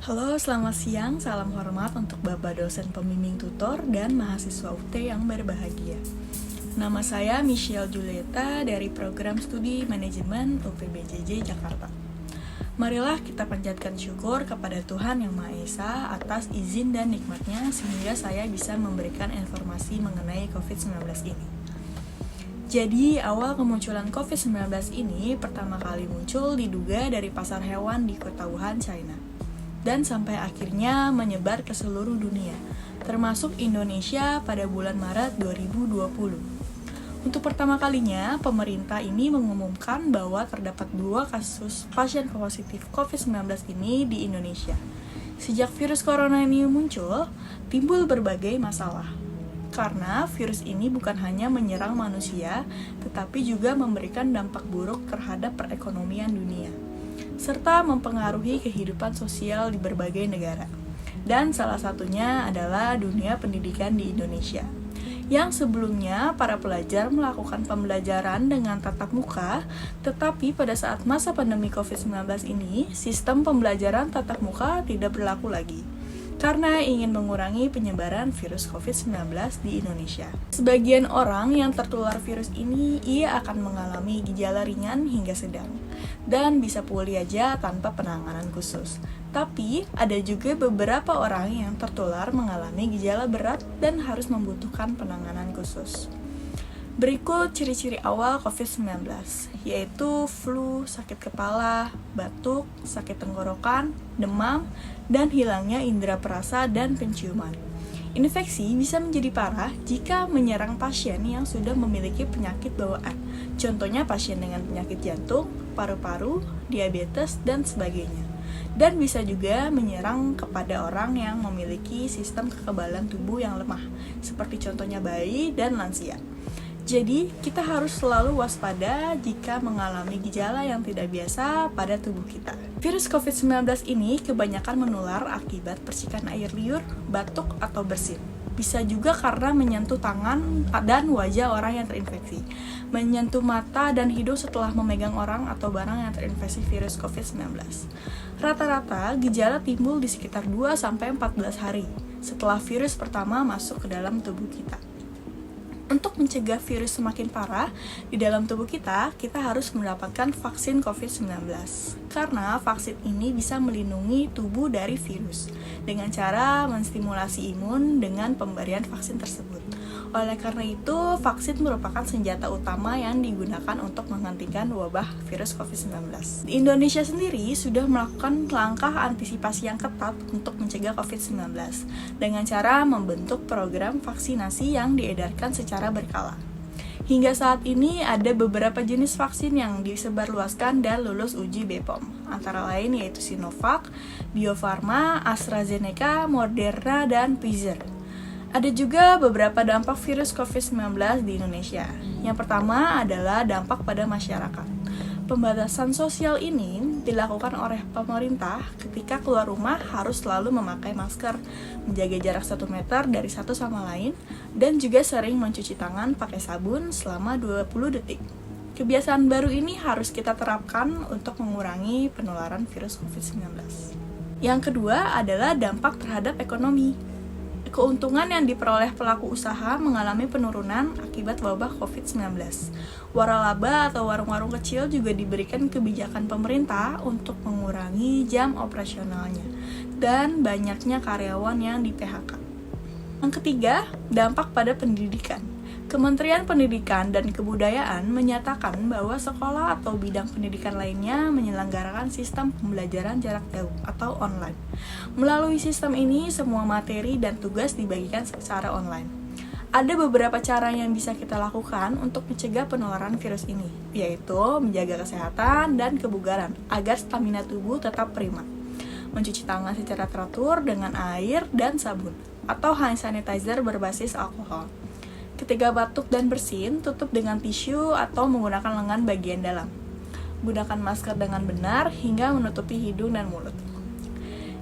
Halo, selamat siang. Salam hormat untuk Bapak dosen pembimbing tutor dan mahasiswa UT yang berbahagia. Nama saya Michelle Julieta dari Program Studi Manajemen UPBJJ Jakarta. Marilah kita panjatkan syukur kepada Tuhan Yang Maha Esa atas izin dan nikmatnya sehingga saya bisa memberikan informasi mengenai COVID-19 ini. Jadi, awal kemunculan COVID-19 ini pertama kali muncul diduga dari pasar hewan di kota Wuhan, China. Dan sampai akhirnya menyebar ke seluruh dunia, termasuk Indonesia pada bulan Maret 2020. Untuk pertama kalinya, pemerintah ini mengumumkan bahwa terdapat 2 kasus pasien positif COVID-19 ini di Indonesia. Sejak virus corona ini muncul, timbul berbagai masalah. Karena virus ini bukan hanya menyerang manusia, tetapi juga memberikan dampak buruk terhadap perekonomian dunia, serta mempengaruhi kehidupan sosial di berbagai negara. Dan salah satunya adalah dunia pendidikan di Indonesia, yang sebelumnya para pelajar melakukan pembelajaran dengan tatap muka, tetapi pada saat masa pandemi COVID-19 ini, sistem pembelajaran tatap muka tidak berlaku lagi, karena ingin mengurangi penyebaran virus COVID-19 di Indonesia. Sebagian orang yang tertular virus ini, ia akan mengalami gejala ringan hingga sedang, dan bisa pulih aja tanpa penanganan khusus. Tapi, ada juga beberapa orang yang tertular mengalami gejala berat dan harus membutuhkan penanganan khusus. Berikut ciri-ciri awal COVID-19, yaitu flu, sakit kepala, batuk, sakit tenggorokan, demam, dan hilangnya indera perasa dan penciuman. Infeksi bisa menjadi parah jika menyerang pasien yang sudah memiliki penyakit bawaan, contohnya pasien dengan penyakit jantung, paru-paru, diabetes, dan sebagainya. Dan bisa juga menyerang kepada orang yang memiliki sistem kekebalan tubuh yang lemah, seperti contohnya bayi dan lansia. Jadi, kita harus selalu waspada jika mengalami gejala yang tidak biasa pada tubuh kita. Virus COVID-19 ini kebanyakan menular akibat percikan air liur, batuk, atau bersin. Bisa juga karena menyentuh tangan dan wajah orang yang terinfeksi, menyentuh mata dan hidung setelah memegang orang atau barang yang terinfeksi virus COVID-19. Rata-rata, gejala timbul di sekitar 2-14 hari setelah virus pertama masuk ke dalam tubuh kita. Untuk mencegah virus semakin parah di dalam tubuh kita harus mendapatkan vaksin COVID-19. Karena vaksin ini bisa melindungi tubuh dari virus dengan cara menstimulasi imun dengan pemberian vaksin tersebut. Oleh karena itu, vaksin merupakan senjata utama yang digunakan untuk menghentikan wabah virus COVID-19. Di Indonesia sendiri sudah melakukan langkah antisipasi yang ketat untuk mencegah COVID-19 dengan cara membentuk program vaksinasi yang diedarkan secara berkala. Hingga saat ini ada beberapa jenis vaksin yang disebarluaskan dan lulus uji BPOM, antara lain yaitu Sinovac, Bio Farma, AstraZeneca, Moderna, dan Pfizer. Ada juga beberapa dampak virus COVID-19 di Indonesia. Yang pertama adalah dampak pada masyarakat. Pembatasan sosial ini dilakukan oleh pemerintah ketika keluar rumah harus selalu memakai masker, menjaga jarak 1 meter dari satu sama lain, dan juga sering mencuci tangan pakai sabun selama 20 detik. Kebiasaan baru ini harus kita terapkan untuk mengurangi penularan virus COVID-19. Yang kedua adalah dampak terhadap ekonomi. Keuntungan yang diperoleh pelaku usaha mengalami penurunan akibat wabah COVID-19. Waralaba atau warung-warung kecil juga diberikan kebijakan pemerintah untuk mengurangi jam operasionalnya dan banyaknya karyawan yang di-PHK. Yang ketiga, dampak pada pendidikan. Kementerian Pendidikan dan Kebudayaan menyatakan bahwa sekolah atau bidang pendidikan lainnya menyelenggarakan sistem pembelajaran jarak jauh atau online. Melalui sistem ini, semua materi dan tugas dibagikan secara online. Ada beberapa cara yang bisa kita lakukan untuk mencegah penularan virus ini, yaitu menjaga kesehatan dan kebugaran agar stamina tubuh tetap prima. Mencuci tangan secara teratur dengan air dan sabun, atau hand sanitizer berbasis alkohol. Ketika batuk dan bersin, tutup dengan tisu atau menggunakan lengan bagian dalam. Gunakan masker dengan benar hingga menutupi hidung dan mulut.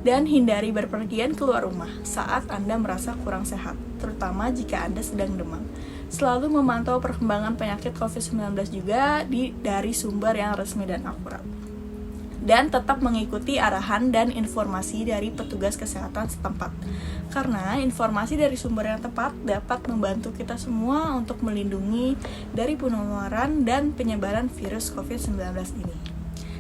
Dan hindari berpergian keluar rumah saat Anda merasa kurang sehat, terutama jika Anda sedang demam. Selalu memantau perkembangan penyakit COVID-19 juga dari sumber yang resmi dan akurat. dan tetap mengikuti arahan dan informasi dari petugas kesehatan setempat. Karena informasi dari sumber yang tepat dapat membantu kita semua untuk melindungi dari penularan dan penyebaran virus COVID-19 ini.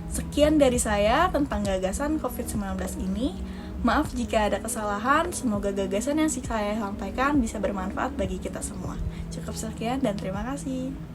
Sekian dari saya tentang gagasan COVID-19 ini. Maaf jika ada kesalahan, semoga gagasan yang saya sampaikan bisa bermanfaat bagi kita semua. Cukup sekian dan terima kasih.